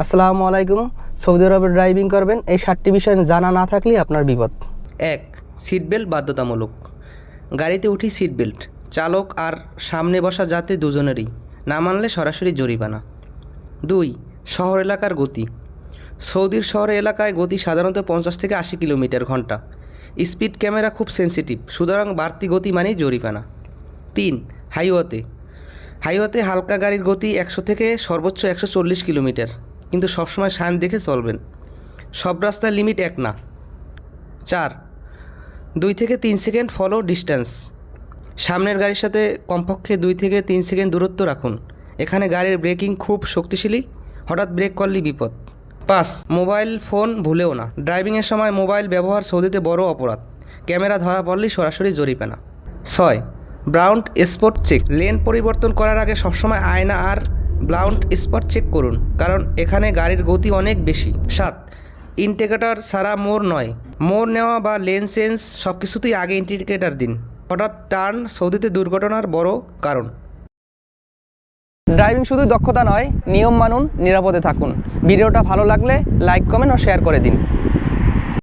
আসসালামু আলাইকুম। সৌদি আরবে ড্রাইভিং করবেন, এই 7টি বিষয় জানা না থাকলে আপনার বিপদ। 1. সিট বেল্ট বাধ্যতামূলক। গাড়িতে উঠি সিট বেল্ট, চালক আর সামনে বসা যাত্রী দুজনেরই। না মানলে সরাসরি জরিমানা। 2. শহর এলাকার গতি। সৌদির শহর এলাকায় গতি সাধারণত 50 থেকে 80 কিলোমিটার ঘন্টা। স্পিড ক্যামেরা খুব সেন্সিটিভ, সুতরাং বাড়তি গতি মানেই জরিমানা। 3. হাইওয়েতে হালকা গাড়ির গতি 100 থেকে সর্বোচ্চ 140 কিলোমিটার, কিন্তু সবসময় সাইন দেখে চলবেন। সব রাস্তায় লিমিট এক না। 4. 2 থেকে 3 সেকেন্ড ফলো ডিস্ট্যান্স। সামনের গাড়ির সাথে কমপক্ষে 2 থেকে 3 সেকেন্ড দূরত্ব রাখুন। এখানে গাড়ির ব্রেকিং খুব শক্তিশালী, হঠাৎ ব্রেক করলে বিপদ। 5. মোবাইল ফোন ভুলেও না। ড্রাইভিংয়ের সময় মোবাইল ব্যবহার সৌদিতে বড় অপরাধ, ক্যামেরা ধরা পড়লেই সরাসরি জরিমানা। 6. Blind spot check. লেন পরিবর্তন করার আগে সবসময় আয়না আর ব্লাইন্ড স্পট চেক করুন, কারণ এখানে গাড়ির গতি অনেক বেশি। 7. ইন্ডিকেটর ছাড়া মোড় নয়। মোড় নেওয়া বা লেন চেঞ্জ সব কিছুতেই আগে ইন্ডিকেটর দিন। হঠাৎ টার্ন সৌদিতে দুর্ঘটনার বড় কারণ। ড্রাইভিং শুধু দক্ষতা নয়, নিয়ম মানুন, নিরাপদে থাকুন। ভিডিওটা ভালো লাগলে লাইক, কমেন্ট ও শেয়ার করে দিন।